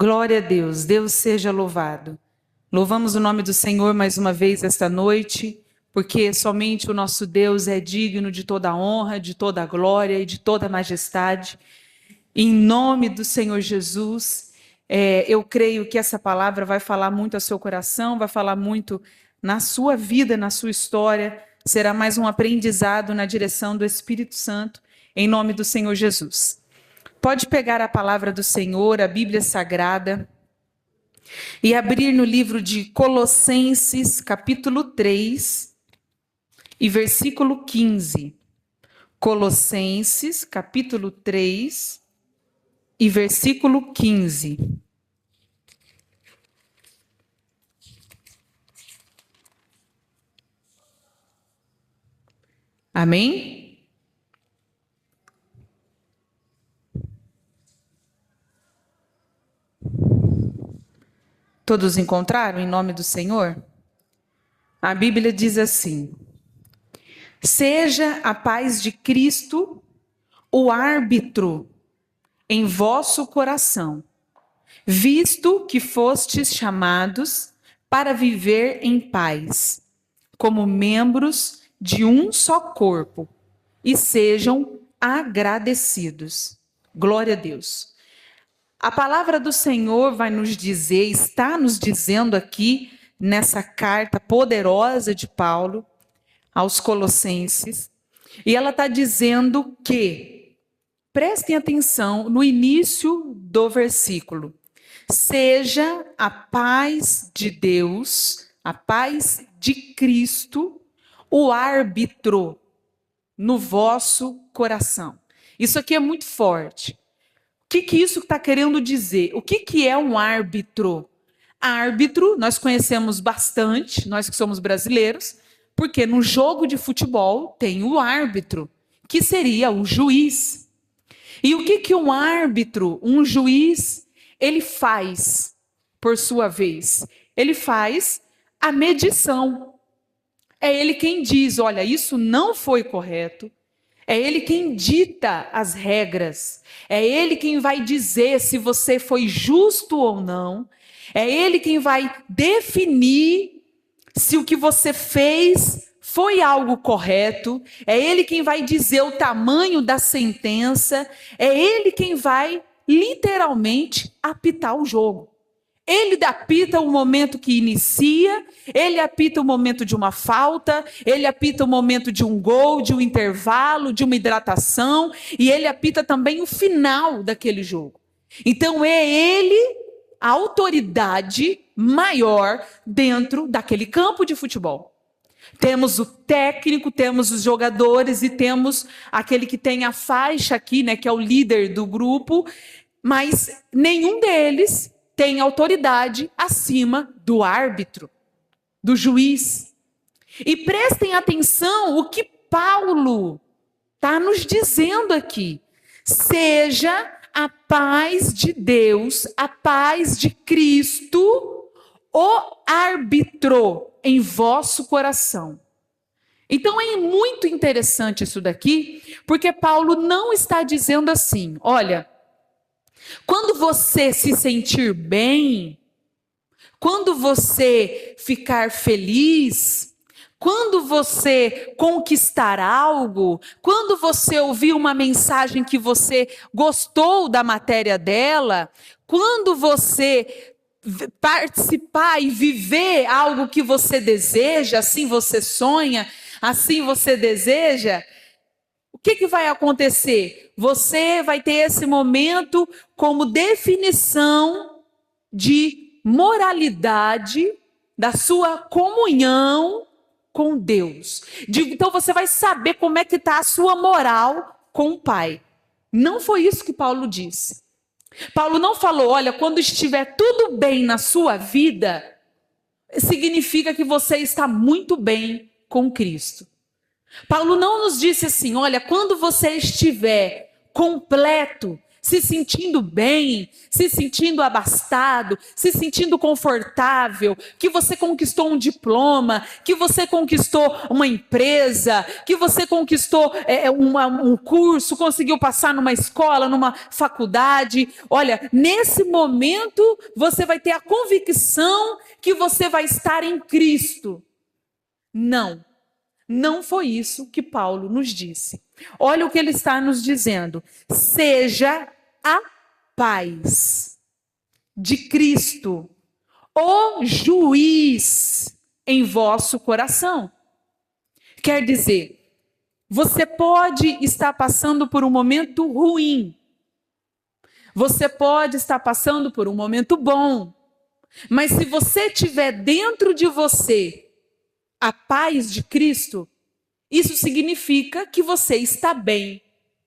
Glória a Deus, Deus seja louvado. Louvamos o nome do Senhor mais uma vez esta noite, porque somente o nosso Deus é digno de toda a honra, de toda a glória e de toda a majestade. Em nome do Senhor Jesus, eu creio que essa palavra vai falar muito ao seu coração, vai falar muito na sua vida, na sua história. Será mais um aprendizado na direção do Espírito Santo, em nome do Senhor Jesus. Pode pegar a palavra do Senhor, a Bíblia Sagrada, e abrir no livro de Colossenses, capítulo 3, e versículo 15. Colossenses, capítulo 3, e versículo 15. Amém? Todos encontraram em nome do Senhor? A Bíblia diz assim: seja a paz de Cristo o árbitro em vosso coração, visto que fostes chamados para viver em paz, como membros de um só corpo, e sejam agradecidos. Glória a Deus. A palavra do Senhor vai nos dizer, está nos dizendo aqui, nessa carta poderosa de Paulo aos Colossenses, e ela está dizendo que, prestem atenção no início do versículo, seja a paz de Deus, a paz de Cristo, o árbitro no vosso coração. Isso aqui é muito forte. O que isso está querendo dizer? O que é um árbitro? Árbitro, nós conhecemos bastante, nós que somos brasileiros, porque no jogo de futebol tem o árbitro, que seria o juiz. E o que um árbitro, um juiz, ele faz, por sua vez? Ele faz a medição. É ele quem diz, olha, isso não foi correto. É ele quem dita as regras. É ele quem vai dizer se você foi justo ou não. É ele quem vai definir se o que você fez foi algo correto. É ele quem vai dizer o tamanho da sentença. É ele quem vai literalmente apitar o jogo. Ele apita o momento que inicia, ele apita o momento de uma falta, ele apita o momento de um gol, de um intervalo, de uma hidratação, e ele apita também o final daquele jogo. Então é ele a autoridade maior dentro daquele campo de futebol. Temos o técnico, temos os jogadores e temos aquele que tem a faixa aqui, né, que é o líder do grupo, mas nenhum deles tem autoridade acima do árbitro, do juiz. E prestem atenção o que Paulo está nos dizendo aqui. Seja a paz de Deus, a paz de Cristo, o árbitro em vosso coração. Então é muito interessante isso daqui, porque Paulo não está dizendo assim, olha, quando você se sentir bem, quando você ficar feliz, quando você conquistar algo, quando você ouvir uma mensagem que você gostou da matéria dela, quando você participar e viver algo que você deseja, assim você sonha, assim você deseja, o que vai acontecer? Você vai ter esse momento como definição de moralidade da sua comunhão com Deus. Então você vai saber como é que está a sua moral com o Pai. Não foi isso que Paulo disse. Paulo não falou, olha, quando estiver tudo bem na sua vida, significa que você está muito bem com Cristo. Paulo não nos disse assim, olha, quando você estiver completo, se sentindo bem, se sentindo abastado, se sentindo confortável, que você conquistou um diploma, que você conquistou uma empresa, que você conquistou um curso, conseguiu passar numa escola, numa faculdade. Olha, nesse momento você vai ter a convicção que você vai estar em Cristo. Não. Não foi isso que Paulo nos disse. Olha o que ele está nos dizendo. Seja a paz de Cristo, o juiz em vosso coração. Quer dizer, você pode estar passando por um momento ruim. Você pode estar passando por um momento bom. Mas se você tiver dentro de você a paz de Cristo, isso significa que você está bem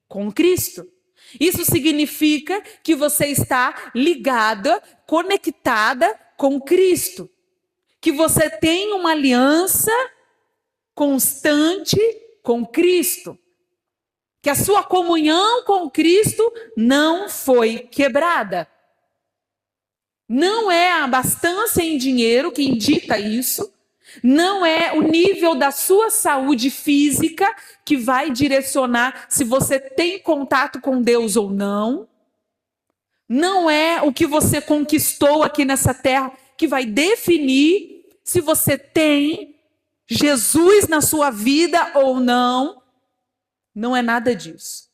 com Cristo. Isso significa que você está ligada, conectada com Cristo. Que você tem uma aliança constante com Cristo. Que a sua comunhão com Cristo não foi quebrada. Não é a abastança em dinheiro que indica isso. Não é o nível da sua saúde física que vai direcionar se você tem contato com Deus ou não. Não é o que você conquistou aqui nessa terra que vai definir se você tem Jesus na sua vida ou não. Não é nada disso.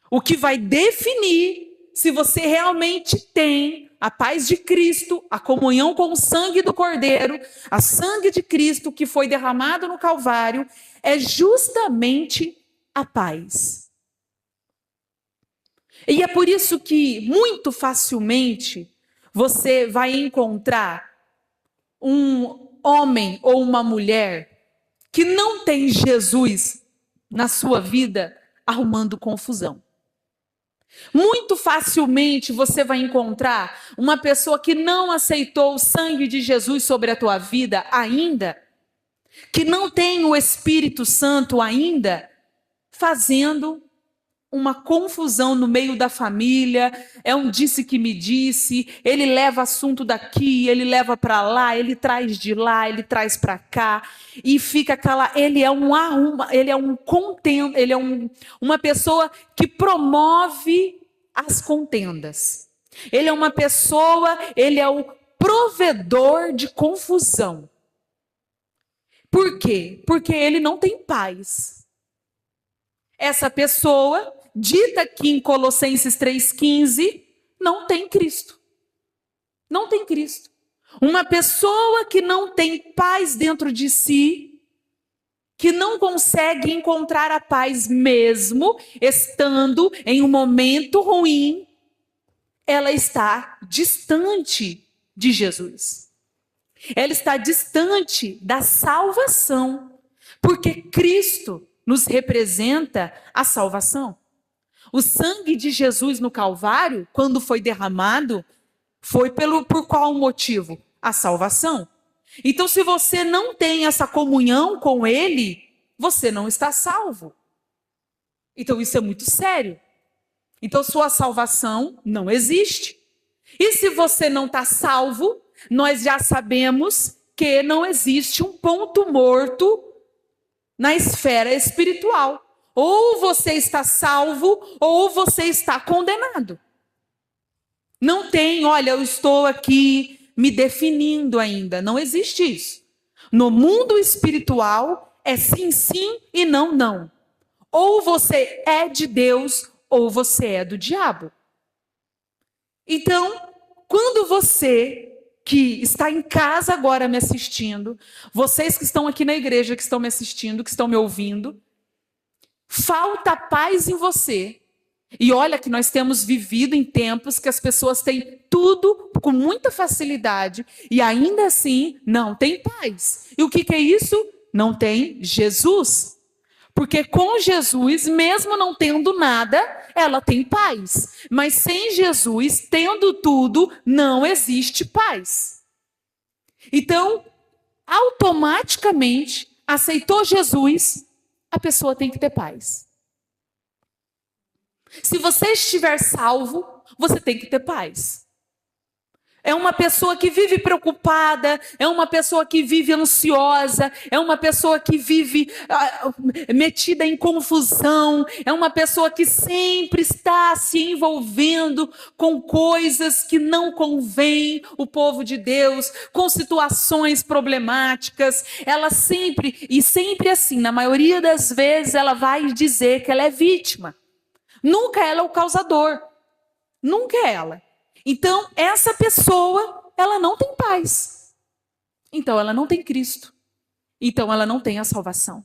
O que vai definir se você realmente tem a paz de Cristo, a comunhão com o sangue do Cordeiro, a sangue de Cristo que foi derramado no Calvário, é justamente a paz. E é por isso que muito facilmente você vai encontrar um homem ou uma mulher que não tem Jesus na sua vida arrumando confusão. Muito facilmente você vai encontrar uma pessoa que não aceitou o sangue de Jesus sobre a tua vida ainda, que não tem o Espírito Santo ainda, fazendo uma confusão no meio da família. É um disse que me disse, ele leva assunto daqui, ele leva para lá, ele traz de lá, ele traz para cá, e fica aquela, uma pessoa que promove as contendas. Ele é uma pessoa, ele é o provedor de confusão. Por quê? Porque ele não tem paz. Essa pessoa, dita aqui em Colossenses 3,15, não tem Cristo. Não tem Cristo. Uma pessoa que não tem paz dentro de si, que não consegue encontrar a paz mesmo estando em um momento ruim, ela está distante de Jesus. Ela está distante da salvação, porque Cristo nos representa a salvação. O sangue de Jesus no Calvário, quando foi derramado, foi por qual motivo? A salvação. Então, se você não tem essa comunhão com Ele, você não está salvo. Então, isso é muito sério. Então, sua salvação não existe. E se você não está salvo, nós já sabemos que não existe um ponto morto na esfera espiritual. Ou você está salvo, ou você está condenado. Não tem, olha, eu estou aqui me definindo ainda. Não existe isso. No mundo espiritual, é sim, sim e não, não. Ou você é de Deus, ou você é do diabo. Então, quando você que está em casa agora me assistindo, vocês que estão aqui na igreja, que estão me assistindo, que estão me ouvindo, falta paz em você. E olha que nós temos vivido em tempos que as pessoas têm tudo com muita facilidade e ainda assim não tem paz. E o que é isso? Não tem Jesus. Porque com Jesus, mesmo não tendo nada, ela tem paz. Mas sem Jesus, tendo tudo, não existe paz. Então, automaticamente, aceitou Jesus, a pessoa tem que ter paz. Se você estiver salvo, você tem que ter paz. É uma pessoa que vive preocupada, é uma pessoa que vive ansiosa, é uma pessoa que vive metida em confusão, é uma pessoa que sempre está se envolvendo com coisas que não convêm o povo de Deus, com situações problemáticas. Ela sempre, e sempre assim, na maioria das vezes, ela vai dizer que ela é vítima. Nunca ela é o causador. Nunca é ela. Então, essa pessoa, ela não tem paz. Então, ela não tem Cristo. Então, ela não tem a salvação.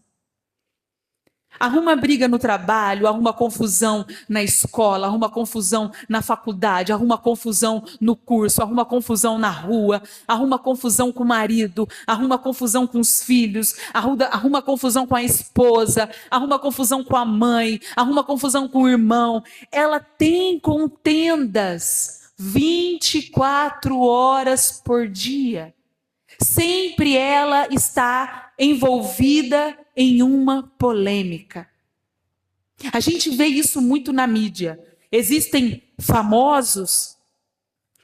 Arruma briga no trabalho, arruma confusão na escola, arruma confusão na faculdade, arruma confusão no curso, arruma confusão na rua, arruma confusão com o marido, arruma confusão com os filhos, arruma confusão com a esposa, arruma confusão com a mãe, arruma confusão com o irmão. Ela tem contendas 24 horas por dia. Sempre ela está envolvida em uma polêmica. A gente vê isso muito na mídia. Existem famosos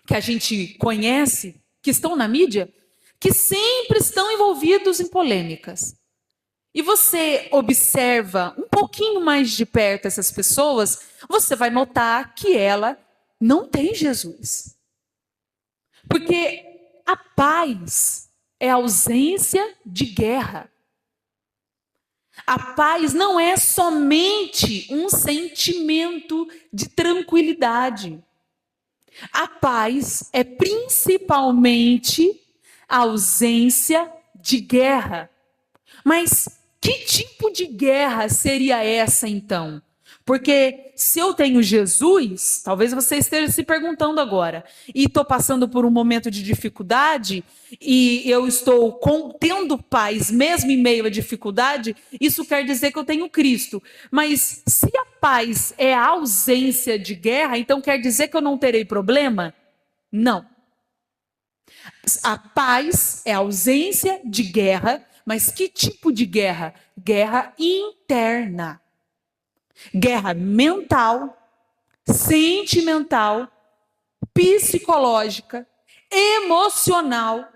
que a gente conhece, que estão na mídia, que sempre estão envolvidos em polêmicas. E você observa um pouquinho mais de perto essas pessoas, você vai notar que ela não tem Jesus. Porque a paz é ausência de guerra. A paz não é somente um sentimento de tranquilidade. A paz é principalmente a ausência de guerra. Mas que tipo de guerra seria essa então? Porque se eu tenho Jesus, talvez você esteja se perguntando agora, e estou passando por um momento de dificuldade, e eu estou tendo paz mesmo em meio à dificuldade, isso quer dizer que eu tenho Cristo. Mas se a paz é a ausência de guerra, então quer dizer que eu não terei problema? Não. A paz é a ausência de guerra, mas que tipo de guerra? Guerra interna. Guerra mental, sentimental, psicológica, emocional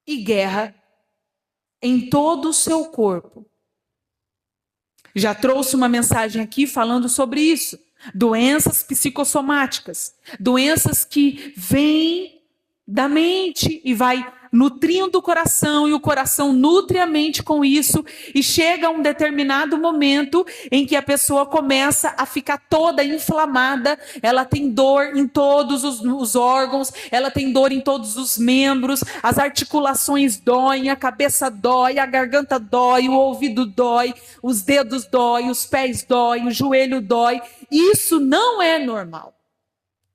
e guerra em todo o seu corpo. Já trouxe uma mensagem aqui falando sobre isso. Doenças psicossomáticas, doenças que vêm da mente e vai nutrindo o coração, e o coração nutre a mente com isso, e chega um determinado momento em que a pessoa começa a ficar toda inflamada, ela tem dor em todos os órgãos, ela tem dor em todos os membros, as articulações doem, a cabeça dói, a garganta dói, o ouvido dói, os dedos dói, os pés dói, o joelho dói. Isso não é normal.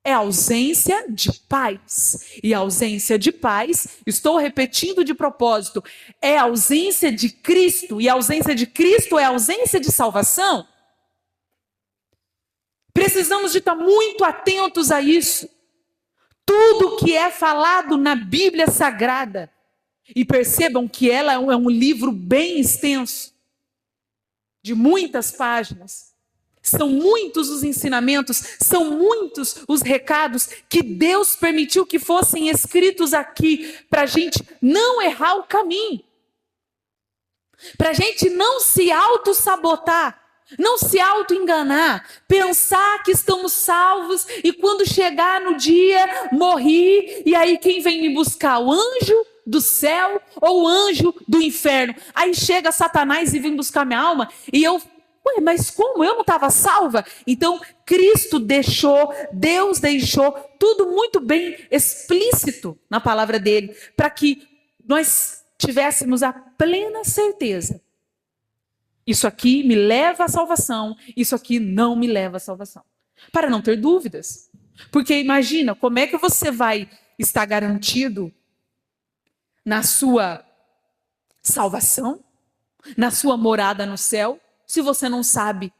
É ausência de paz. E a ausência de paz, estou repetindo de propósito, é ausência de Cristo. E a ausência de Cristo é ausência de salvação. Precisamos de estar muito atentos a isso. Tudo que é falado na Bíblia Sagrada, e percebam que ela é um livro bem extenso, de muitas páginas. São muitos os ensinamentos, são muitos os recados que Deus permitiu que fossem escritos aqui para a gente não errar o caminho, para a gente não se auto-sabotar, não se auto-enganar, pensar que estamos salvos e quando chegar no dia, morri, e aí quem vem me buscar? O anjo do céu ou o anjo do inferno? Aí chega Satanás e vem buscar minha alma e eu... Ué, mas como? Eu não estava salva? Então, Cristo deixou, Deus deixou tudo muito bem explícito na palavra dele, para que nós tivéssemos a plena certeza. Isso aqui me leva à salvação, isso aqui não me leva à salvação. Para não ter dúvidas. Porque imagina, como é que você vai estar garantido na sua salvação, na sua morada no céu, se você não sabe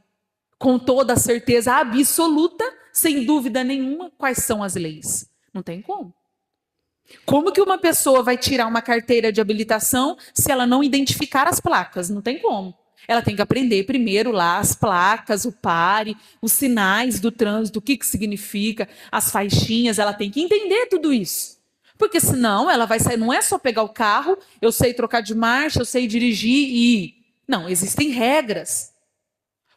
com toda a certeza absoluta, sem dúvida nenhuma, quais são as leis? Não tem como. Como que uma pessoa vai tirar uma carteira de habilitação se ela não identificar as placas? Não tem como. Ela tem que aprender primeiro lá as placas, o pare, os sinais do trânsito, o que significa, as faixinhas, ela tem que entender tudo isso. Porque senão ela vai sair, não é só pegar o carro, eu sei trocar de marcha, eu sei dirigir e ir. Não, existem regras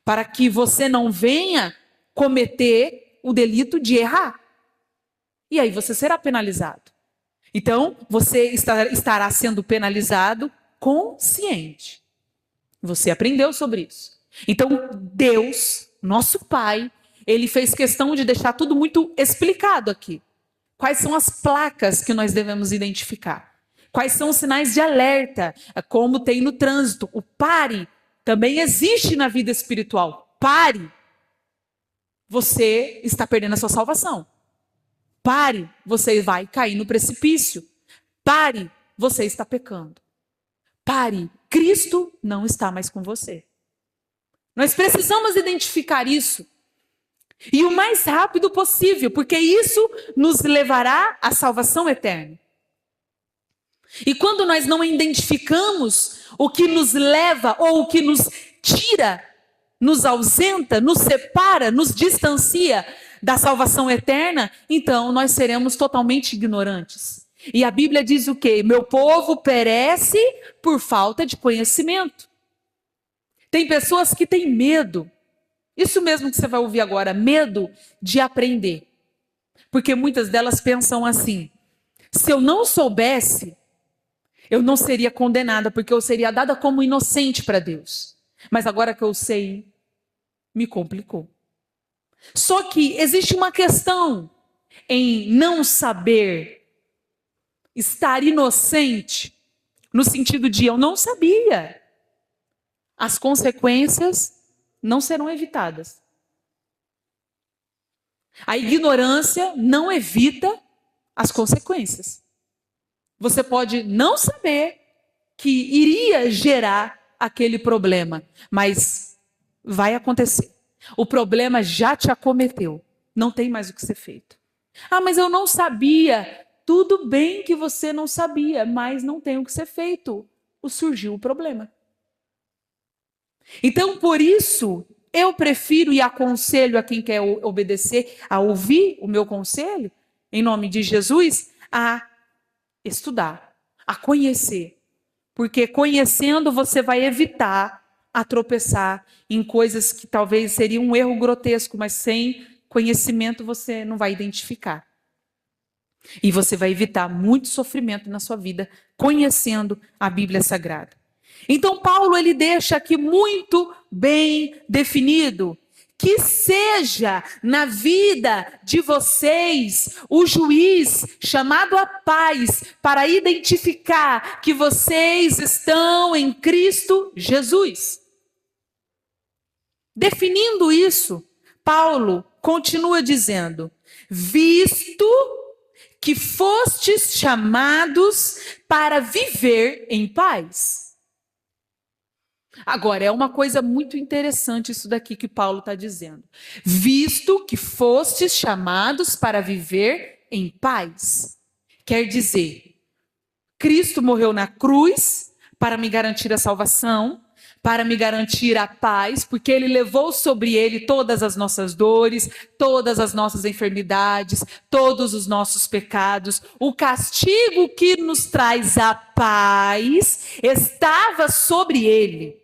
para que você não venha cometer o delito de errar. E aí você será penalizado. Então, você estará sendo penalizado consciente. Você aprendeu sobre isso. Então, Deus, nosso Pai, Ele fez questão de deixar tudo muito explicado aqui. Quais são as placas que nós devemos identificar? Quais são os sinais de alerta? Como tem no trânsito. O pare também existe na vida espiritual. Pare. Você está perdendo a sua salvação. Pare, você vai cair no precipício. Pare, você está pecando. Pare, Cristo não está mais com você. Nós precisamos identificar isso. E o mais rápido possível, porque isso nos levará à salvação eterna. E quando nós não identificamos o que nos leva ou o que nos tira, nos ausenta, nos separa, nos distancia da salvação eterna, então nós seremos totalmente ignorantes. E a Bíblia diz o quê? Meu povo perece por falta de conhecimento. Tem pessoas que têm medo. Isso mesmo que você vai ouvir agora, medo de aprender. Porque muitas delas pensam assim: se eu não soubesse, eu não seria condenada, porque eu seria dada como inocente para Deus. Mas agora que eu sei, me complicou. Só que existe uma questão em não saber, estar inocente, no sentido de eu não sabia. As consequências não serão evitadas. A ignorância não evita as consequências. Você pode não saber que iria gerar aquele problema, mas vai acontecer. O problema já te acometeu. Não tem mais o que ser feito. Ah, mas eu não sabia. Tudo bem que você não sabia, mas não tem o que ser feito. Surgiu o problema. Então, por isso, eu prefiro e aconselho a quem quer obedecer, a ouvir o meu conselho, em nome de Jesus, a estudar, a conhecer. Porque conhecendo você vai evitar a tropeçar em coisas que talvez seria um erro grotesco, mas sem conhecimento você não vai identificar. E você vai evitar muito sofrimento na sua vida, conhecendo a Bíblia Sagrada. Então Paulo ele deixa aqui muito bem definido que seja na vida de vocês o juiz chamado à paz para identificar que vocês estão em Cristo Jesus. Definindo isso, Paulo continua dizendo: visto que fostes chamados para viver em paz. Agora, é uma coisa muito interessante isso daqui que Paulo está dizendo. Visto que fostes chamados para viver em paz. Quer dizer, Cristo morreu na cruz para me garantir a salvação, para me garantir a paz, porque Ele levou sobre Ele todas as nossas dores, todas as nossas enfermidades, todos os nossos pecados. O castigo que nos traz a paz estava sobre Ele.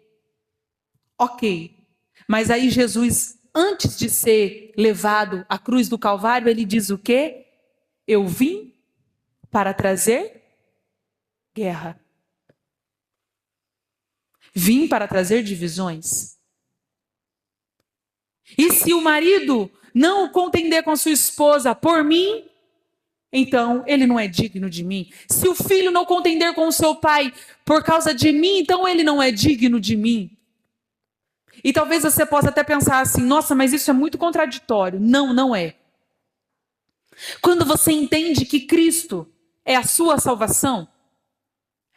Ok, mas aí Jesus, antes de ser levado à cruz do Calvário, Ele diz o quê? Eu vim para trazer guerra. Vim para trazer divisões. E se o marido não contender com sua esposa por mim, então ele não é digno de mim. Se o filho não contender com o seu pai por causa de mim, então ele não é digno de mim. E talvez você possa até pensar assim: nossa, mas isso é muito contraditório. Não, não é. Quando você entende que Cristo é a sua salvação,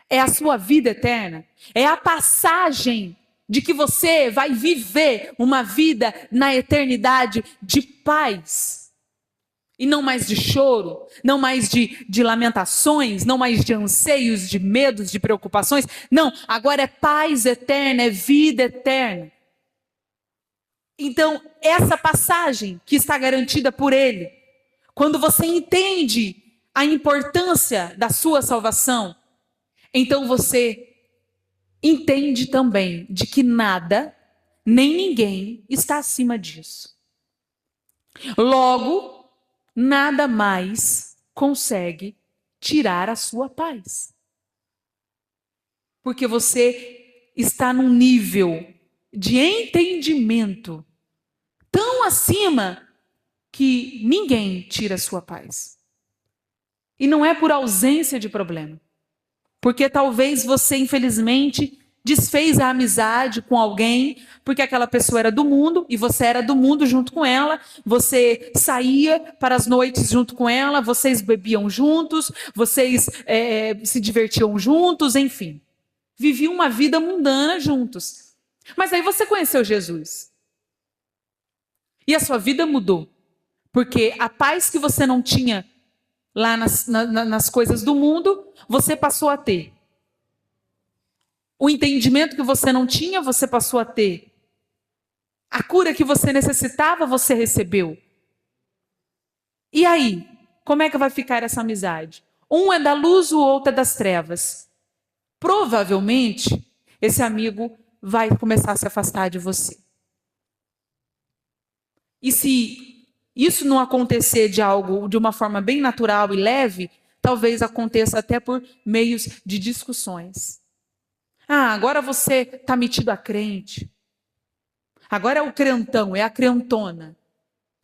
é a sua vida eterna, é a passagem de que você vai viver uma vida na eternidade de paz. E não mais de choro, não mais de lamentações, não mais de anseios, de medos, de preocupações. Não, agora é paz eterna, é vida eterna. Então, essa passagem que está garantida por Ele, quando você entende a importância da sua salvação, então você entende também de que nada, nem ninguém está acima disso. Logo, nada mais consegue tirar a sua paz. Porque você está num nível de entendimento tão acima que ninguém tira a sua paz. E não é por ausência de problema. Porque talvez você, infelizmente, desfez a amizade com alguém, porque aquela pessoa era do mundo e você era do mundo junto com ela, você saía para as noites junto com ela, vocês bebiam juntos, vocês se divertiam juntos, enfim. Viviam uma vida mundana juntos. Mas aí você conheceu Jesus. E a sua vida mudou. Porque a paz que você não tinha lá nas coisas do mundo, você passou a ter. O entendimento que você não tinha, você passou a ter. A cura que você necessitava, você recebeu. E aí, como é que vai ficar essa amizade? Um é da luz, o outro é das trevas. Provavelmente, esse amigo vai começar a se afastar de você. E se isso não acontecer de uma forma bem natural e leve, talvez aconteça até por meios de discussões. Ah, agora você está metido a crente. Agora é o crentão, é a crentona.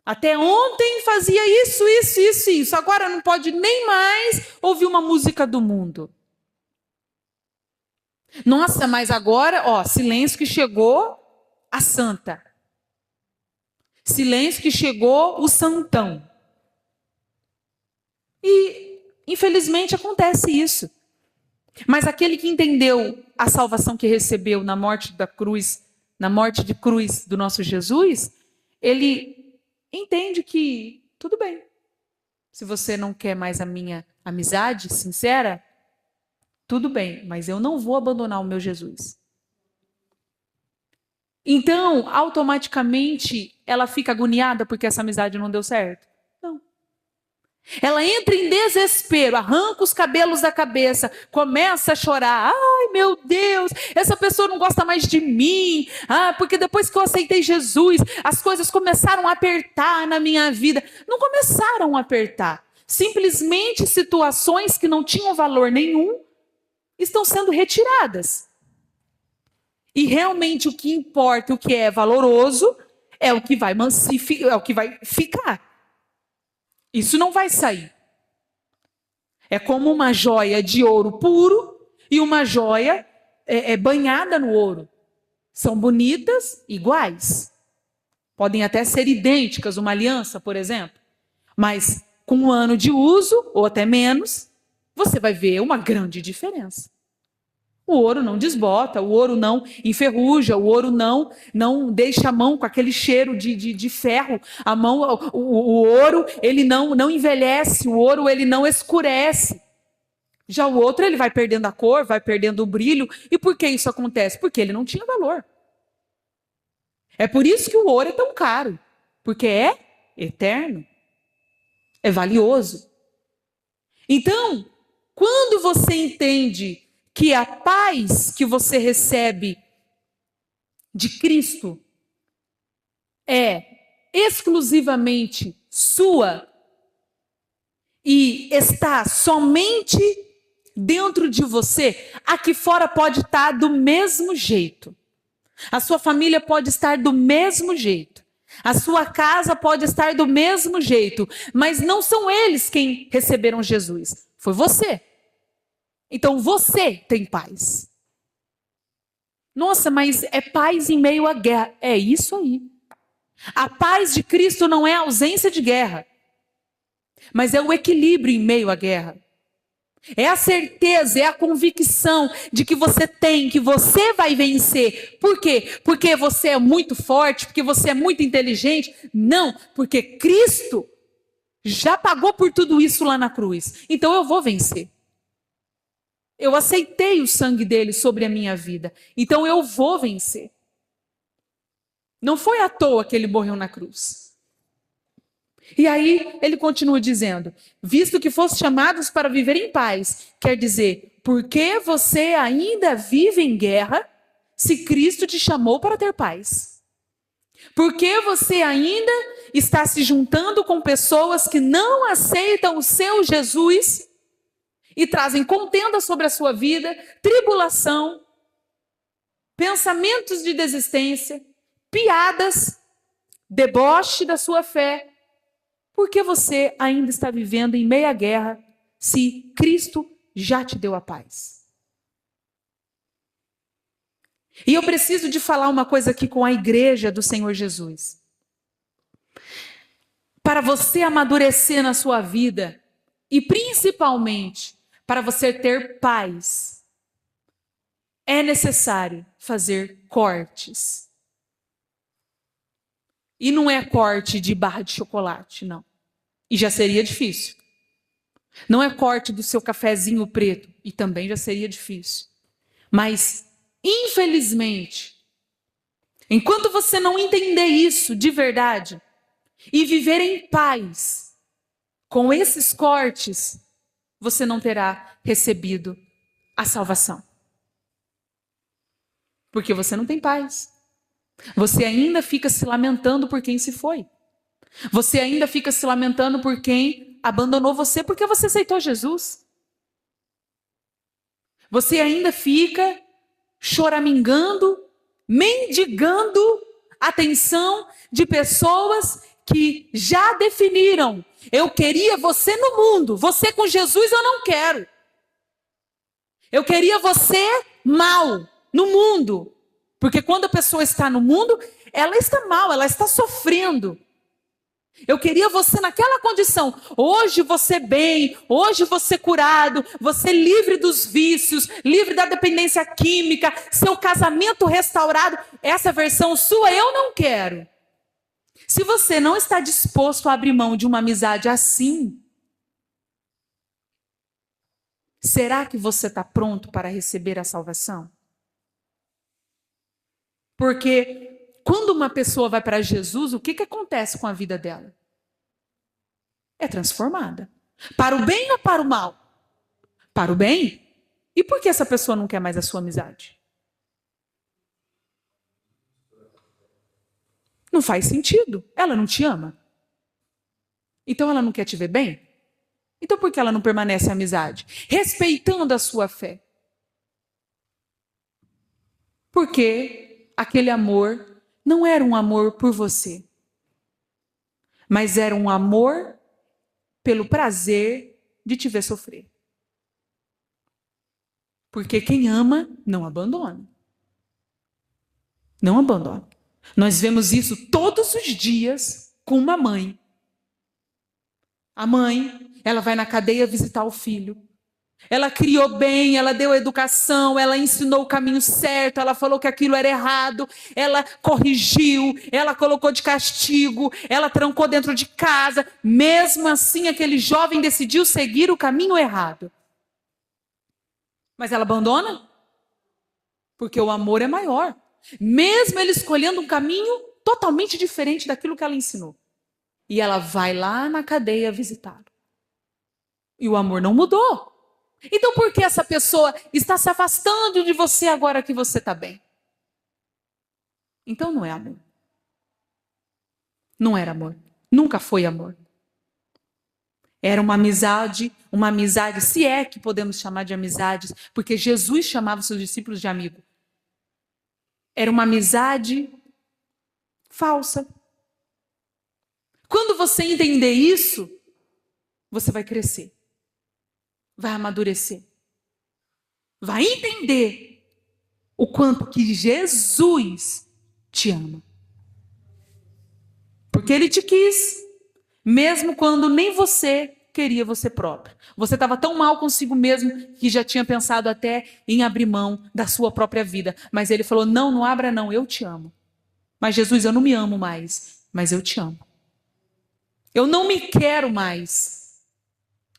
Até ontem fazia isso. Agora não pode nem mais ouvir uma música do mundo. Nossa, mas agora, silêncio que chegou a santa. Silêncio que chegou o santão. E, infelizmente, acontece isso. Mas aquele que entendeu a salvação que recebeu na morte da cruz, na morte de cruz do nosso Jesus, ele entende que tudo bem. Se você não quer mais a minha amizade sincera, tudo bem, mas eu não vou abandonar o meu Jesus. Então, automaticamente, ela fica agoniada porque essa amizade não deu certo? Não. Ela entra em desespero, arranca os cabelos da cabeça, começa a chorar. Ai, meu Deus, essa pessoa não gosta mais de mim. Porque depois que eu aceitei Jesus, as coisas começaram a apertar na minha vida. Não começaram a apertar. Simplesmente situações que não tinham valor nenhum estão sendo retiradas. E realmente o que importa, o que é valoroso, é o que vai é o que vai ficar. Isso não vai sair. É como uma joia de ouro puro e uma joia banhada no ouro. São bonitas, iguais. Podem até ser idênticas, uma aliança, por exemplo. Mas com um ano de uso, ou até menos, você vai ver uma grande diferença. O ouro não desbota, o ouro não enferruja, o ouro não deixa a mão com aquele cheiro de ferro. A mão, o ouro, ele não envelhece, o ouro, ele não escurece. Já o outro, ele vai perdendo a cor, vai perdendo o brilho. E por que isso acontece? Porque ele não tinha valor. É por isso que o ouro é tão caro, porque é eterno, é valioso. Então, quando você entende que a paz que você recebe de Cristo é exclusivamente sua e está somente dentro de você, aqui fora pode estar do mesmo jeito. A sua família pode estar do mesmo jeito. A sua casa pode estar do mesmo jeito. Mas não são eles quem receberam Jesus. Foi você. Então você tem paz. Nossa, mas é paz em meio à guerra. É isso aí. A paz de Cristo não é a ausência de guerra, mas é o equilíbrio em meio à guerra. É a certeza, é a convicção de que você tem, que você vai vencer. Por quê? Porque você é muito forte, porque você é muito inteligente? Não, porque Cristo já pagou por tudo isso lá na cruz. Então eu vou vencer. Eu aceitei o sangue dele sobre a minha vida. Então eu vou vencer. Não foi à toa que ele morreu na cruz. E aí ele continua dizendo: visto que foste chamados para viver em paz, quer dizer, por que você ainda vive em guerra se Cristo te chamou para ter paz? Por que você ainda está se juntando com pessoas que não aceitam o seu Jesus e trazem contenda sobre a sua vida, tribulação, pensamentos de desistência, piadas, deboche da sua fé? Por que você ainda está vivendo em meia guerra se Cristo já te deu a paz? E eu preciso de falar uma coisa aqui com a igreja do Senhor Jesus. Para você amadurecer na sua vida, e principalmente para você ter paz, é necessário fazer cortes. E não é corte de barra de chocolate, não. E já seria difícil. Não é corte do seu cafezinho preto, e também já seria difícil. Mas, infelizmente, enquanto você não entender isso de verdade e viver em paz com esses cortes, você não terá recebido a salvação. Porque você não tem paz. Você ainda fica se lamentando por quem se foi. Você ainda fica se lamentando por quem abandonou você porque você aceitou Jesus. Você ainda fica choramingando, mendigando a atenção de pessoas que já definiram: eu queria você no mundo, você com Jesus eu não quero. Eu queria você mal no mundo. Porque quando a pessoa está no mundo, ela está mal, ela está sofrendo. Eu queria você naquela condição. Hoje você bem, hoje você curado, você livre dos vícios, livre da dependência química, seu casamento restaurado. Essa versão sua eu não quero. Se você não está disposto a abrir mão de uma amizade assim, será que você está pronto para receber a salvação? Porque quando uma pessoa vai para Jesus, o que acontece com a vida dela? É transformada. Para o bem ou para o mal? Para o bem. E por que essa pessoa não quer mais a sua amizade? Não faz sentido. Ela não te ama. Então ela não quer te ver bem? Então por que ela não permanece a amizade? Respeitando a sua fé. Porque aquele amor não era um amor por você, mas era um amor pelo prazer de te ver sofrer. Porque quem ama não abandona. Não abandona. Nós vemos isso todos os dias com uma mãe. A mãe, ela vai na cadeia visitar o filho. Ela criou bem, ela deu educação, ela ensinou o caminho certo, ela falou que aquilo era errado, ela corrigiu, ela colocou de castigo, ela trancou dentro de casa. Mesmo assim, aquele jovem decidiu seguir o caminho errado. Mas ela abandona? Porque o amor é maior. Mesmo ele escolhendo um caminho totalmente diferente daquilo que ela ensinou. E ela vai lá na cadeia visitá-lo. E o amor não mudou. Então por que essa pessoa está se afastando de você agora que você está bem? Então não é amor. Não era amor. Nunca foi amor. Era uma amizade, se é que podemos chamar de amizades, porque Jesus chamava seus discípulos de amigo. Era uma amizade falsa. Quando você entender isso, você vai crescer. Vai amadurecer. Vai entender o quanto que Jesus te ama. Porque ele te quis, mesmo quando nem você queria você próprio. Você estava tão mal consigo mesmo que já tinha pensado até em abrir mão da sua própria vida. Mas ele falou: não abra não, eu te amo. Mas Jesus, eu não me amo mais, mas eu te amo. Eu não me quero mais.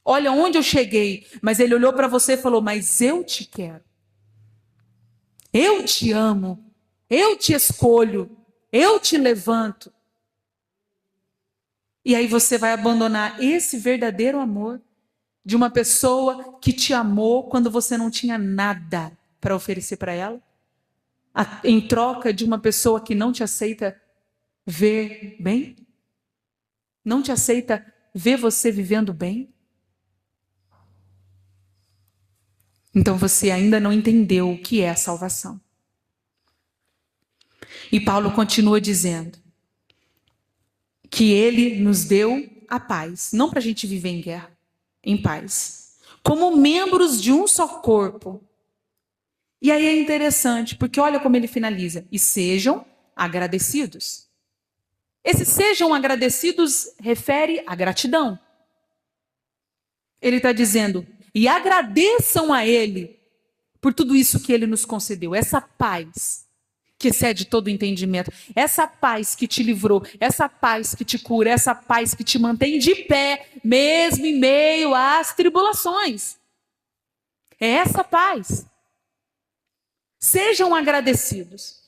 Olha onde eu cheguei. Mas ele olhou para você e falou, mas eu te quero. Eu te amo. Eu te escolho. Eu te levanto. E aí você vai abandonar esse verdadeiro amor de uma pessoa que te amou quando você não tinha nada para oferecer para ela, em troca de uma pessoa que não te aceita ver bem? Não te aceita ver você vivendo bem? Então você ainda não entendeu o que é a salvação. E Paulo continua dizendo que ele nos deu a paz, não para a gente viver em guerra, em paz, como membros de um só corpo. E aí é interessante, porque olha como ele finaliza, e sejam agradecidos. Esse sejam agradecidos refere à gratidão. Ele está dizendo, e agradeçam a ele por tudo isso que ele nos concedeu, essa paz que excede todo o entendimento, essa paz que te livrou, essa paz que te cura, essa paz que te mantém de pé, mesmo em meio às tribulações. É essa paz. Sejam agradecidos.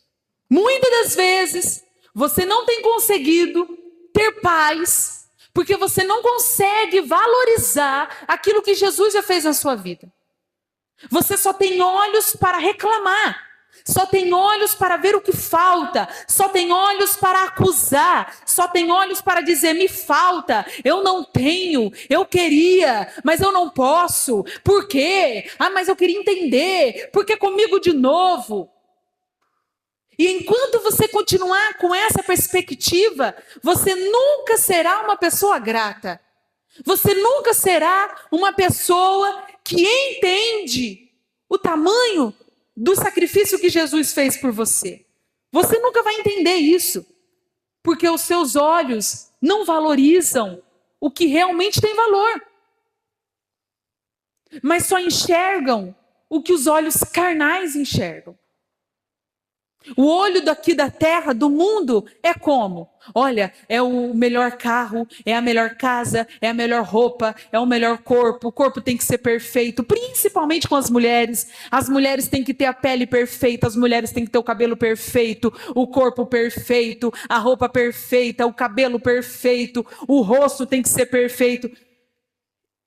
Muitas das vezes, você não tem conseguido ter paz, porque você não consegue valorizar aquilo que Jesus já fez na sua vida. Você só tem olhos para reclamar, só tem olhos para ver o que falta, só tem olhos para acusar, só tem olhos para dizer, me falta, eu não tenho, eu queria, mas eu não posso. Por quê? Ah, mas eu queria entender, porque comigo de novo. E enquanto você continuar com essa perspectiva, você nunca será uma pessoa grata. Você nunca será uma pessoa que entende o tamanho do sacrifício que Jesus fez por você. Você nunca vai entender isso, porque os seus olhos não valorizam o que realmente tem valor, mas só enxergam o que os olhos carnais enxergam. O olho daqui da terra, do mundo, é como? Olha, é o melhor carro, é a melhor casa, é a melhor roupa, é o melhor corpo. O corpo tem que ser perfeito, principalmente com as mulheres. As mulheres têm que ter a pele perfeita, as mulheres têm que ter o cabelo perfeito, o corpo perfeito, a roupa perfeita, o cabelo perfeito, o rosto tem que ser perfeito.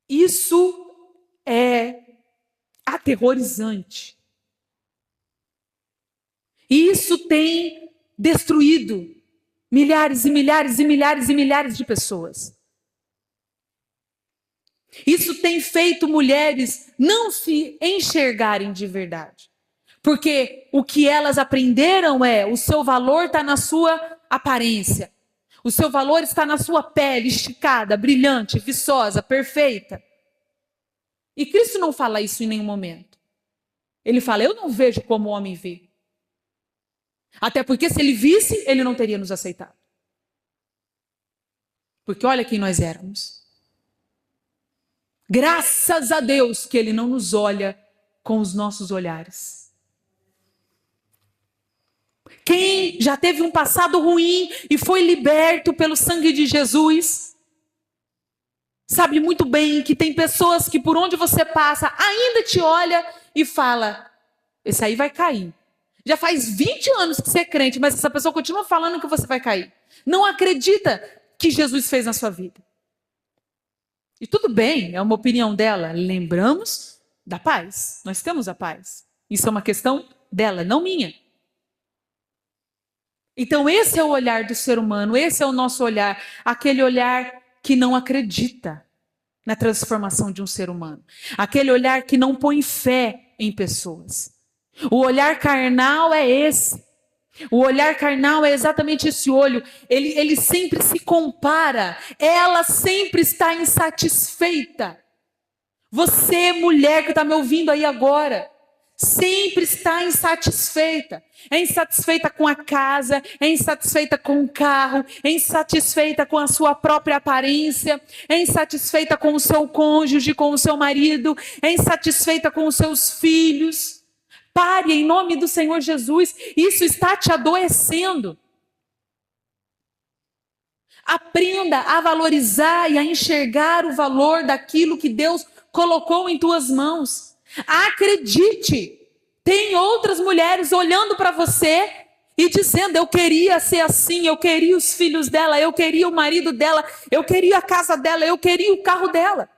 Isso é aterrorizante. E isso tem destruído milhares e milhares e milhares e milhares de pessoas. Isso tem feito mulheres não se enxergarem de verdade. Porque o que elas aprenderam é, o seu valor está na sua aparência. O seu valor está na sua pele esticada, brilhante, viçosa, perfeita. E Cristo não fala isso em nenhum momento. Ele fala, eu não vejo como o homem vê. Até porque se ele visse, ele não teria nos aceitado. Porque olha quem nós éramos. Graças a Deus que ele não nos olha com os nossos olhares. Quem já teve um passado ruim e foi liberto pelo sangue de Jesus, sabe muito bem que tem pessoas que por onde você passa ainda te olha e fala, esse aí vai cair. Já faz 20 anos que você é crente, mas essa pessoa continua falando que você vai cair. Não acredita que Jesus fez na sua vida. E tudo bem, é uma opinião dela. Lembramos da paz. Nós temos a paz. Isso é uma questão dela, não minha. Então esse é o olhar do ser humano, esse é o nosso olhar. Aquele olhar que não acredita na transformação de um ser humano. Aquele olhar que não põe fé em pessoas. O olhar carnal é esse. O olhar carnal é exatamente esse olho. Ele sempre se compara. Ela sempre está insatisfeita. Você, mulher que está me ouvindo aí agora, sempre está insatisfeita. É insatisfeita com a casa, é insatisfeita com o carro, é insatisfeita com a sua própria aparência, é insatisfeita com o seu cônjuge, com o seu marido, é insatisfeita com os seus filhos. Pare em nome do Senhor Jesus, isso está te adoecendo. Aprenda a valorizar e a enxergar o valor daquilo que Deus colocou em tuas mãos. Acredite, tem outras mulheres olhando para você e dizendo: eu queria ser assim, eu queria os filhos dela, eu queria o marido dela, eu queria a casa dela, eu queria o carro dela.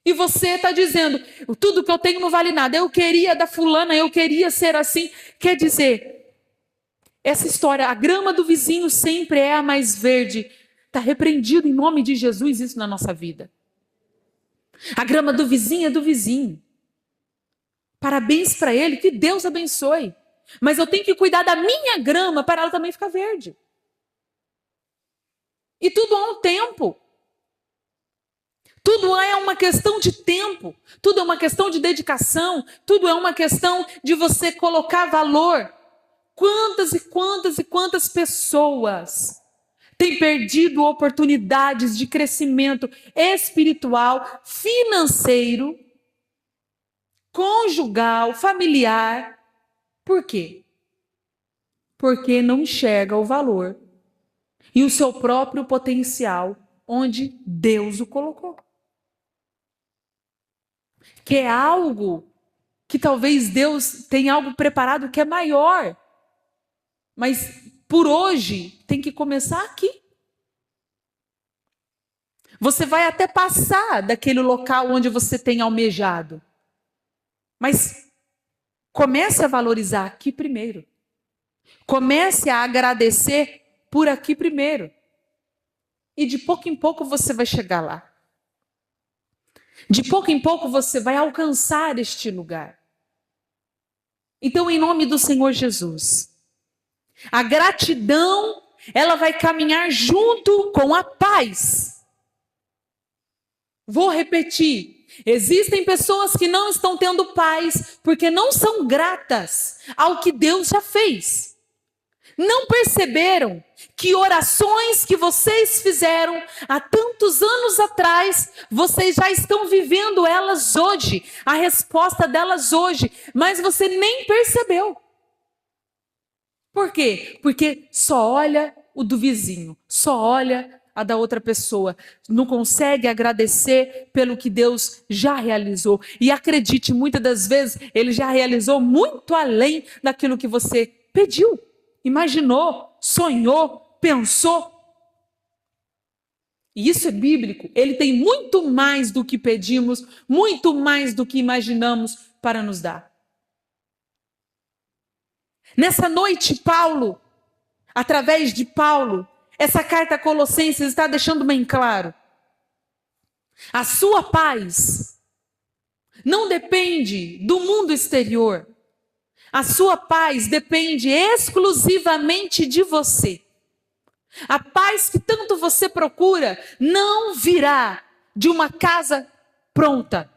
E você está dizendo: tudo que eu tenho não vale nada, eu queria da fulana, eu queria ser assim. Quer dizer, essa história, a grama do vizinho sempre é a mais verde. Está repreendido em nome de Jesus isso na nossa vida. A grama do vizinho é do vizinho. Parabéns para ele, que Deus abençoe. Mas eu tenho que cuidar da minha grama para ela também ficar verde. E tudo há um tempo. Tudo é uma questão de tempo. Tudo é uma questão de dedicação. Tudo é uma questão de você colocar valor. Quantas e quantas e quantas pessoas têm perdido oportunidades de crescimento espiritual, financeiro, conjugal, familiar. Por quê? Porque não enxerga o valor e o seu próprio potencial onde Deus o colocou. Que é algo que talvez Deus tenha algo preparado que é maior. Mas por hoje tem que começar aqui. Você vai até passar daquele local onde você tem almejado. Mas comece a valorizar aqui primeiro. Comece a agradecer por aqui primeiro. E de pouco em pouco você vai chegar lá. De pouco em pouco você vai alcançar este lugar. Então, em nome do Senhor Jesus, a gratidão, ela vai caminhar junto com a paz. Vou repetir. Existem pessoas que não estão tendo paz porque não são gratas ao que Deus já fez. Não perceberam que orações que vocês fizeram há tantos anos atrás, vocês já estão vivendo elas hoje, a resposta delas hoje, mas você nem percebeu. Por quê? Porque só olha o do vizinho, só olha a da outra pessoa, não consegue agradecer pelo que Deus já realizou. E acredite, muitas das vezes Ele já realizou muito além daquilo que você pediu, imaginou, sonhou, pensou. E isso é bíblico. Ele tem muito mais do que pedimos, muito mais do que imaginamos para nos dar. Nessa noite, Paulo, através de Paulo, essa carta a Colossenses está deixando bem claro. A sua paz não depende do mundo exterior. A sua paz depende exclusivamente de você. A paz que tanto você procura não virá de uma casa pronta,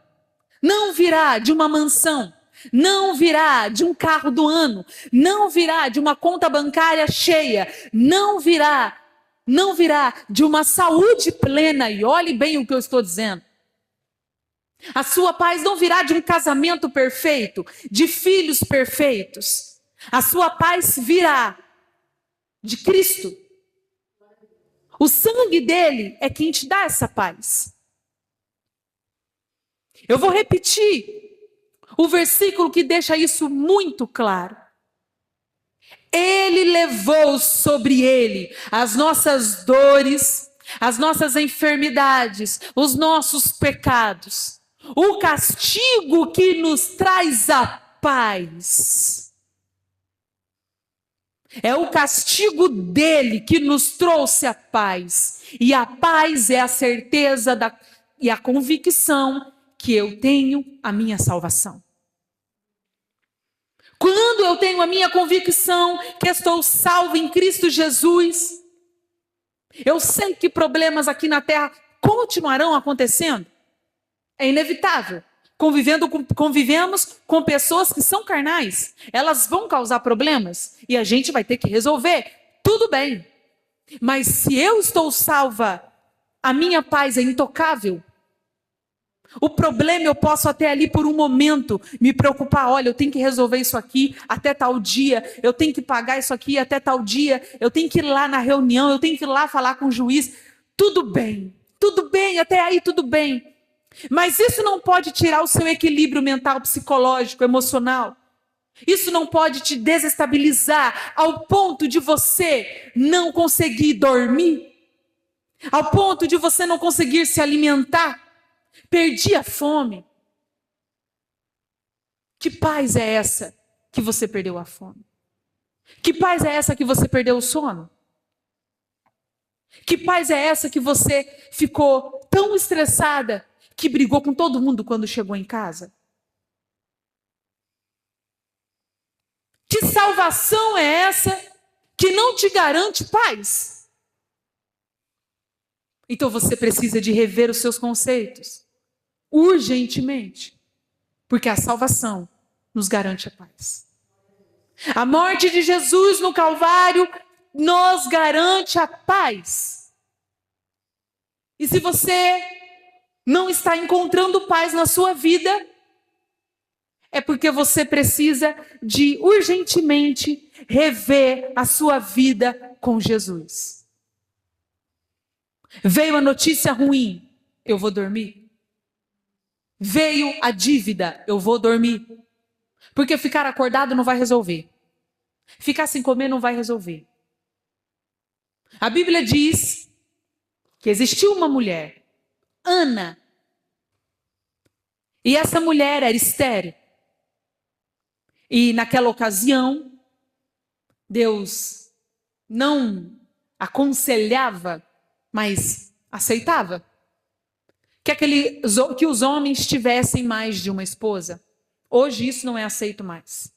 não virá de uma mansão, não virá de um carro do ano, não virá de uma conta bancária cheia, não virá de uma saúde plena. E olhe bem o que eu estou dizendo. A sua paz não virá de um casamento perfeito, de filhos perfeitos. A sua paz virá de Cristo. O sangue dele é quem te dá essa paz. Eu vou repetir o versículo que deixa isso muito claro. Ele levou sobre ele as nossas dores, as nossas enfermidades, os nossos pecados. O castigo que nos traz a paz. É o castigo dele que nos trouxe a paz. E a paz é a certeza e a convicção que eu tenho a minha salvação. Quando eu tenho a minha convicção que estou salvo em Cristo Jesus, eu sei que problemas aqui na terra continuarão acontecendo. É inevitável. Convivemos com pessoas que são carnais. Elas vão causar problemas e a gente vai ter que resolver. Tudo bem. Mas se eu estou salva, a minha paz é intocável. O problema eu posso até ali por um momento me preocupar, olha, eu tenho que resolver isso aqui até tal dia, eu tenho que pagar isso aqui até tal dia, eu tenho que ir lá na reunião, eu tenho que ir lá falar com o juiz. Tudo bem, até aí tudo bem. Mas isso não pode tirar o seu equilíbrio mental, psicológico, emocional. Isso não pode te desestabilizar ao ponto de você não conseguir dormir, ao ponto de você não conseguir se alimentar. Perdi a fome. Que paz é essa que você perdeu a fome? Que paz é essa que você perdeu o sono? Que paz é essa que você ficou tão estressada que brigou com todo mundo quando chegou em casa? Que salvação é essa que não te garante paz? Então você precisa de rever os seus conceitos urgentemente, porque a salvação nos garante a paz. A morte de Jesus no Calvário nos garante a paz. E se você não está encontrando paz na sua vida, é porque você precisa de urgentemente rever a sua vida com Jesus. Veio a notícia ruim, eu vou dormir. Veio a dívida, eu vou dormir. Porque ficar acordado não vai resolver. Ficar sem comer não vai resolver. A Bíblia diz que existiu uma mulher, Ana. E essa mulher era estéril. E naquela ocasião, Deus não aconselhava, mas aceitava que os homens tivessem mais de uma esposa. Hoje isso não é aceito mais.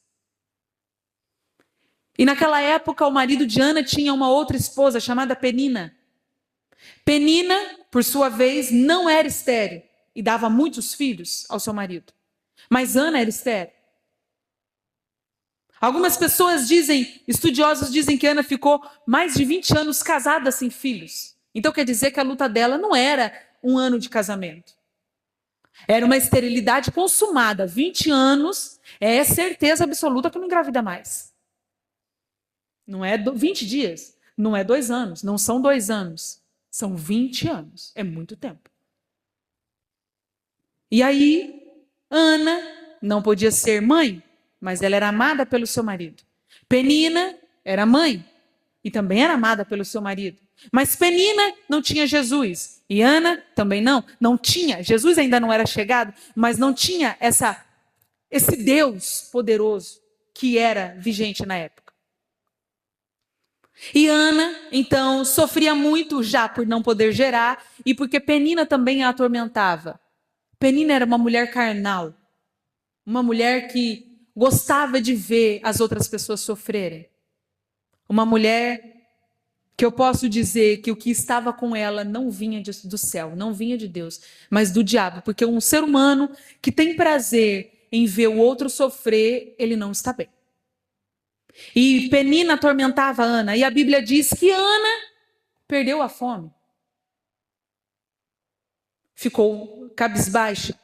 E naquela época o marido de Ana tinha uma outra esposa chamada Penina. Penina, por sua vez, não era estéril e dava muitos filhos ao seu marido. Mas Ana era estéril. Algumas pessoas dizem, estudiosos dizem que Ana ficou mais de 20 anos casada sem filhos. Então quer dizer que a luta dela não era um ano de casamento. Era uma esterilidade consumada. 20 anos é certeza absoluta que não engravida mais. Não é 20 dias, não é 2 anos, não são 2 anos. São 20 anos, é muito tempo. E aí, Ana não podia ser mãe, mas ela era amada pelo seu marido. Penina era mãe e também era amada pelo seu marido. Mas Penina não tinha Jesus. E Ana também não tinha. Jesus ainda não era chegado, mas não tinha esse Deus poderoso que era vigente na época. E Ana, então, sofria muito já por não poder gerar e porque Penina também a atormentava. Penina era uma mulher carnal, uma mulher que gostava de ver as outras pessoas sofrerem. Uma mulher que eu posso dizer que o que estava com ela não vinha do céu, não vinha de Deus, mas do diabo. Porque um ser humano que tem prazer em ver o outro sofrer, ele não está bem. E Penina atormentava Ana. E a Bíblia diz que Ana perdeu a fome. Ficou cabisbaixa.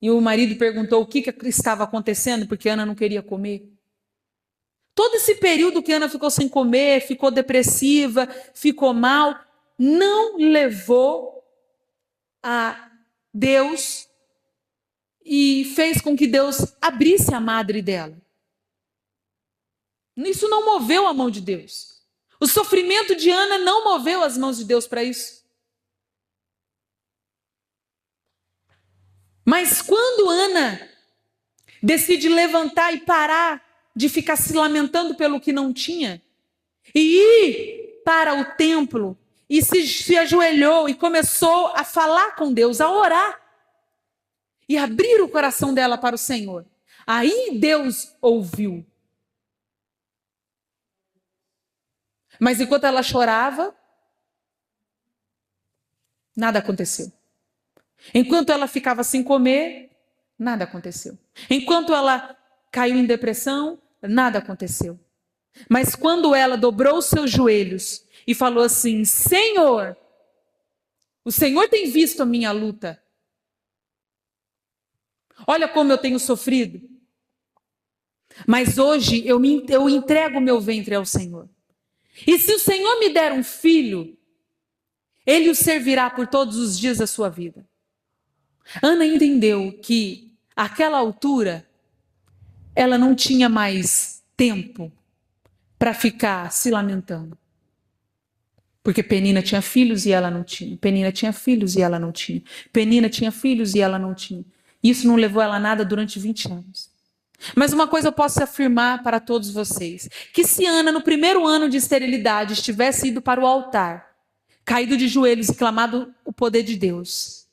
E o marido perguntou o que estava acontecendo, porque Ana não queria comer. Todo esse período que Ana ficou sem comer, ficou depressiva, ficou mal, não levou a Deus e fez com que Deus abrisse a madre dela. Isso não moveu a mão de Deus. O sofrimento de Ana não moveu as mãos de Deus para isso. Mas quando Ana decide levantar e parar de ficar se lamentando pelo que não tinha, e ir para o templo, e se ajoelhou e começou a falar com Deus, a orar, e abrir o coração dela para o Senhor, aí Deus ouviu. Mas enquanto ela chorava, nada aconteceu. Enquanto ela ficava sem comer, nada aconteceu. Enquanto ela caiu em depressão, nada aconteceu. Mas quando ela dobrou os seus joelhos e falou assim: Senhor, o Senhor tem visto a minha luta. Olha como eu tenho sofrido. Mas hoje eu entrego o meu ventre ao Senhor. E se o Senhor me der um filho, Ele o servirá por todos os dias da sua vida. Ana entendeu que, àquela altura, ela não tinha mais tempo para ficar se lamentando. Porque Penina tinha filhos e ela não tinha. Penina tinha filhos e ela não tinha. Penina tinha filhos e ela não tinha. Isso não levou ela a nada durante 20 anos. Mas uma coisa eu posso afirmar para todos vocês, que se Ana, no primeiro ano de esterilidade, estivesse ido para o altar, caído de joelhos e clamado o poder de Deus,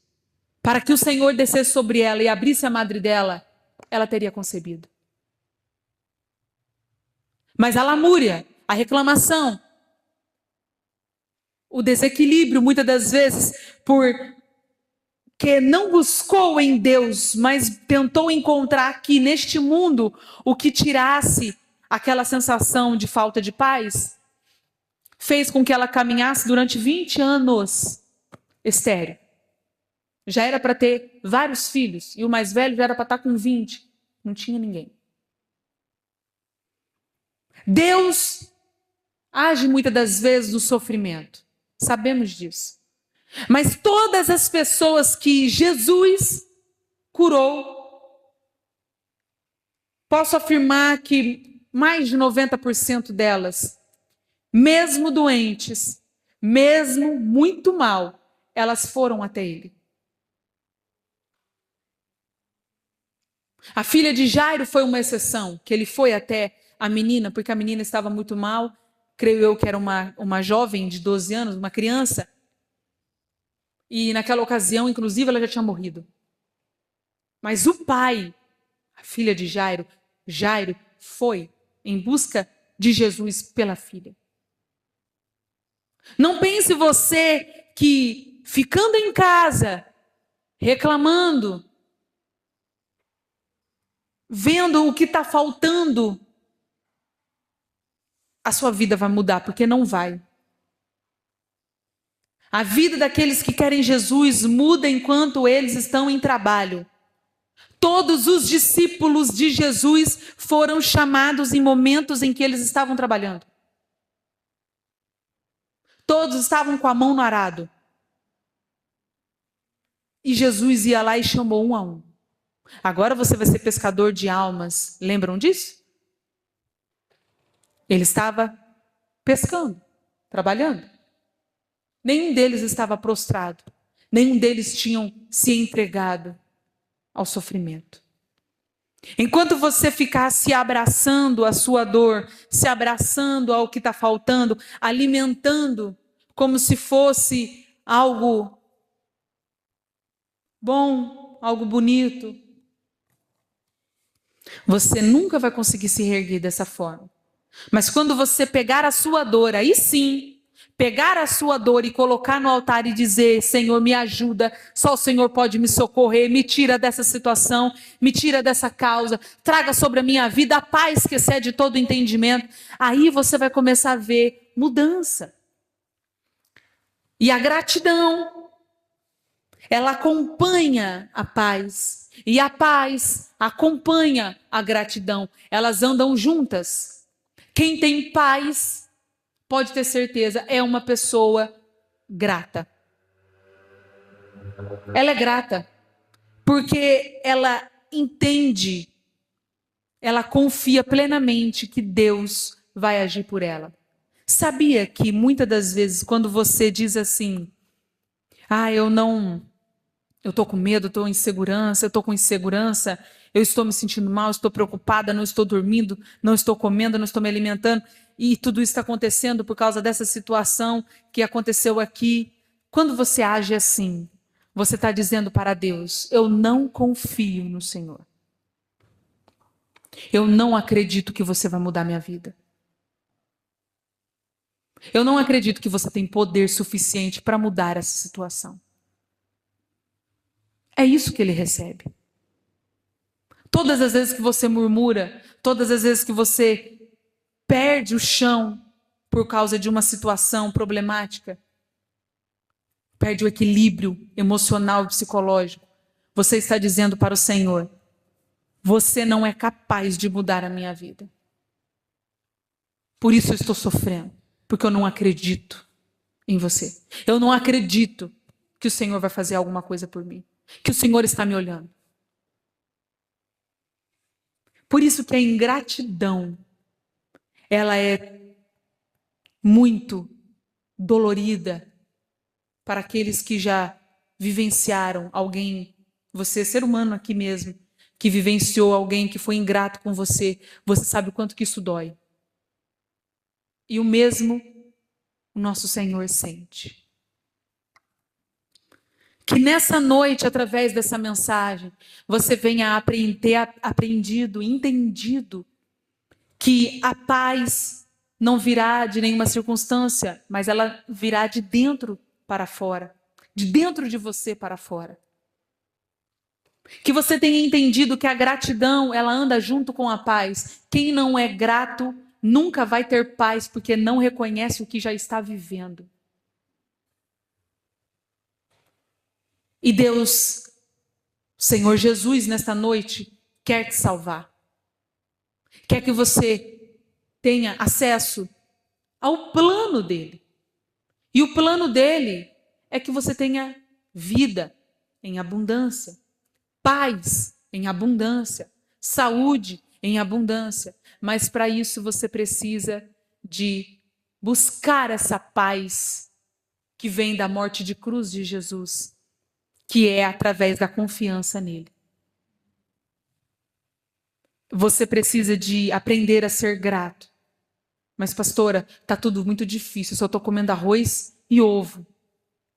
para que o Senhor descesse sobre ela e abrisse a madre dela, ela teria concebido. Mas a lamúria, a reclamação, o desequilíbrio, muitas das vezes, porque não buscou em Deus, mas tentou encontrar aqui neste mundo o que tirasse aquela sensação de falta de paz, fez com que ela caminhasse durante 20 anos estéril. Já era para ter vários filhos, e o mais velho já era para estar com 20. Não tinha ninguém. Deus age muitas das vezes no sofrimento. Sabemos disso. Mas todas as pessoas que Jesus curou, posso afirmar que mais de 90% delas, mesmo doentes, mesmo muito mal, elas foram até Ele. A filha de Jairo foi uma exceção, que ele foi até a menina, porque a menina estava muito mal, creio eu que era uma jovem de 12 anos, uma criança, e naquela ocasião, inclusive, ela já tinha morrido. Mas o pai, a filha de Jairo, Jairo foi em busca de Jesus pela filha. Não pense você que ficando em casa, reclamando, vendo o que está faltando, a sua vida vai mudar, porque não vai. A vida daqueles que querem Jesus muda enquanto eles estão em trabalho. Todos os discípulos de Jesus foram chamados em momentos em que eles estavam trabalhando. Todos estavam com a mão no arado. E Jesus ia lá e chamou um a um. Agora você vai ser pescador de almas. Lembram disso? Ele estava pescando, trabalhando. Nenhum deles estava prostrado. Nenhum deles tinham se entregado ao sofrimento. Enquanto você ficar se abraçando à sua dor, se abraçando ao que está faltando, alimentando como se fosse algo bom, algo bonito, você nunca vai conseguir se reerguer dessa forma. Mas quando você pegar a sua dor, aí sim, pegar a sua dor e colocar no altar e dizer: Senhor, me ajuda, só o Senhor pode me socorrer, me tira dessa situação, me tira dessa causa, traga sobre a minha vida a paz que excede todo entendimento. Aí você vai começar a ver mudança. E a gratidão, ela acompanha a paz. E a paz acompanha a gratidão. Elas andam juntas. Quem tem paz, pode ter certeza, é uma pessoa grata. Ela é grata porque ela entende, ela confia plenamente que Deus vai agir por ela. Sabia que muitas das vezes quando você diz assim: eu estou com medo, eu estou com insegurança, eu estou me sentindo mal, estou preocupada, não estou dormindo, não estou comendo, não estou me alimentando, e tudo isso está acontecendo por causa dessa situação que aconteceu aqui. Quando você age assim, você está dizendo para Deus: eu não confio no Senhor. Eu não acredito que você vai mudar minha vida. Eu não acredito que você tem poder suficiente para mudar essa situação. É isso que ele recebe. Todas as vezes que você murmura, todas as vezes que você perde o chão por causa de uma situação problemática, perde o equilíbrio emocional e psicológico, você está dizendo para o Senhor: você não é capaz de mudar a minha vida. Por isso eu estou sofrendo, porque eu não acredito em você. Eu não acredito que o Senhor vai fazer alguma coisa por mim, que o Senhor está me olhando. Por isso que a ingratidão, ela é muito dolorida para aqueles que já vivenciaram alguém, você, ser humano aqui mesmo, que vivenciou alguém que foi ingrato com você, você sabe o quanto que isso dói. E o mesmo o nosso Senhor sente. Que nessa noite, através dessa mensagem, você venha aprendido, entendido, que a paz não virá de nenhuma circunstância, mas ela virá de dentro para fora, de dentro de você para fora. Que você tenha entendido que a gratidão, ela anda junto com a paz. Quem não é grato nunca vai ter paz, porque não reconhece o que já está vivendo. E Deus, o Senhor Jesus, nesta noite, quer te salvar. Quer que você tenha acesso ao plano dele. E o plano dele é que você tenha vida em abundância, paz em abundância, saúde em abundância. Mas para isso você precisa de buscar essa paz que vem da morte de cruz de Jesus, que é através da confiança nele. Você precisa de aprender a ser grato. Mas, pastora, está tudo muito difícil, eu só estou comendo arroz e ovo.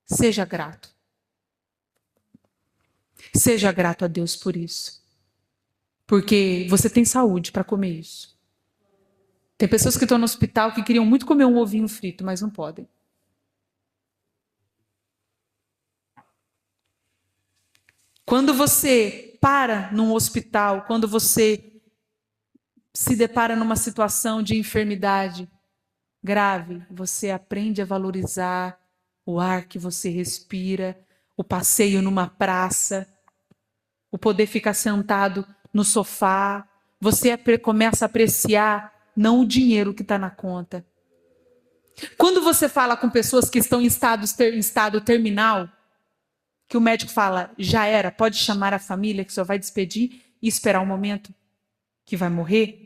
Seja grato. Seja grato a Deus por isso. Porque você tem saúde para comer isso. Tem pessoas que estão no hospital que queriam muito comer um ovinho frito, mas não podem. Quando você para num hospital, quando você se depara numa situação de enfermidade grave, você aprende a valorizar o ar que você respira, o passeio numa praça, o poder ficar sentado no sofá. Você começa a apreciar não o dinheiro que está na conta. Quando você fala com pessoas que estão em estado terminal, que o médico fala, já era, pode chamar a família que só vai despedir e esperar o momento que vai morrer.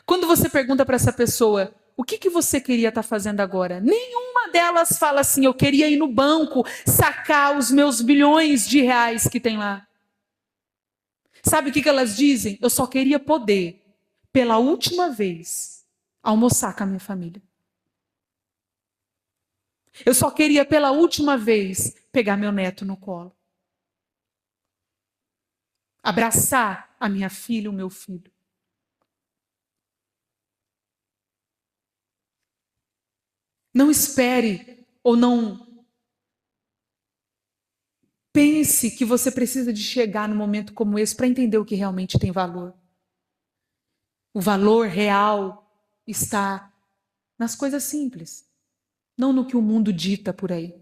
Quando você pergunta para essa pessoa, o que você queria estar fazendo agora? Nenhuma delas fala assim, eu queria ir no banco, sacar os meus bilhões de reais que tem lá. Sabe o que elas dizem? Eu só queria poder, pela última vez, almoçar com a minha família. Eu só queria, pela última vez, pegar meu neto no colo. Abraçar a minha filha, o meu filho. Não espere ou não pense que você precisa de chegar num momento como esse para entender o que realmente tem valor. O valor real está nas coisas simples, não no que o mundo dita por aí.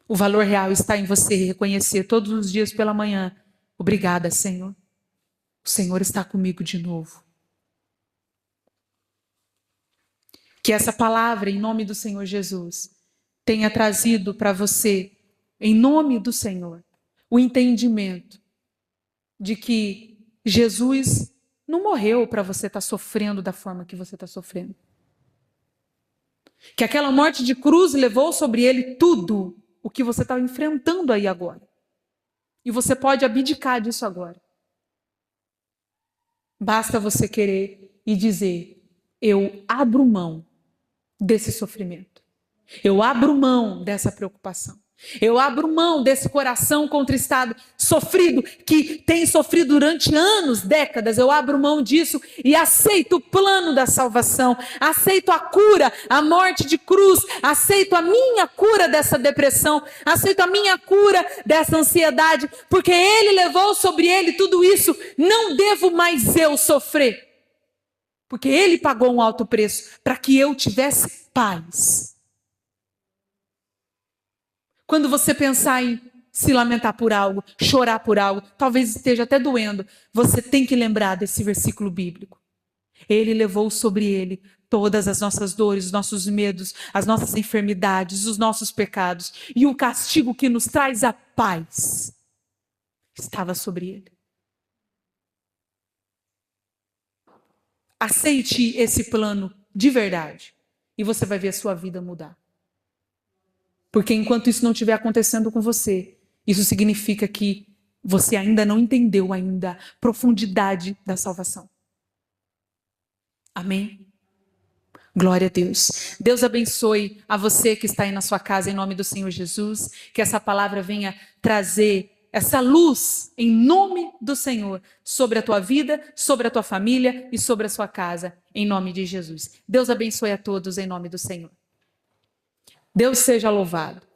O valor real está em você reconhecer todos os dias pela manhã, obrigada, Senhor. O Senhor está comigo de novo. Que essa palavra, em nome do Senhor Jesus, tenha trazido para você, em nome do Senhor, o entendimento de que Jesus não morreu para você estar sofrendo da forma que você está sofrendo. Que aquela morte de cruz levou sobre ele tudo o que você está enfrentando aí agora. E você pode abdicar disso agora. Basta você querer e dizer, eu abro mão desse sofrimento. Eu abro mão dessa preocupação. Eu abro mão desse coração contristado, sofrido, que tem sofrido durante anos, décadas. Eu abro mão disso e aceito o plano da salvação. Aceito a cura, a morte de cruz. Aceito a minha cura dessa depressão. Aceito a minha cura dessa ansiedade. Porque Ele levou sobre Ele tudo isso. Não devo mais eu sofrer. Porque Ele pagou um alto preço para que eu tivesse paz. Quando você pensar em se lamentar por algo, chorar por algo, talvez esteja até doendo, você tem que lembrar desse versículo bíblico. Ele levou sobre ele todas as nossas dores, os nossos medos, as nossas enfermidades, os nossos pecados. E o castigo que nos traz a paz estava sobre ele. Aceite esse plano de verdade e você vai ver a sua vida mudar. Porque enquanto isso não estiver acontecendo com você, isso significa que você ainda não entendeu ainda a profundidade da salvação. Amém? Glória a Deus. Deus abençoe a você que está aí na sua casa, em nome do Senhor Jesus. Que essa palavra venha trazer essa luz, em nome do Senhor, sobre a tua vida, sobre a tua família e sobre a sua casa, em nome de Jesus. Deus abençoe a todos, em nome do Senhor. Deus seja louvado.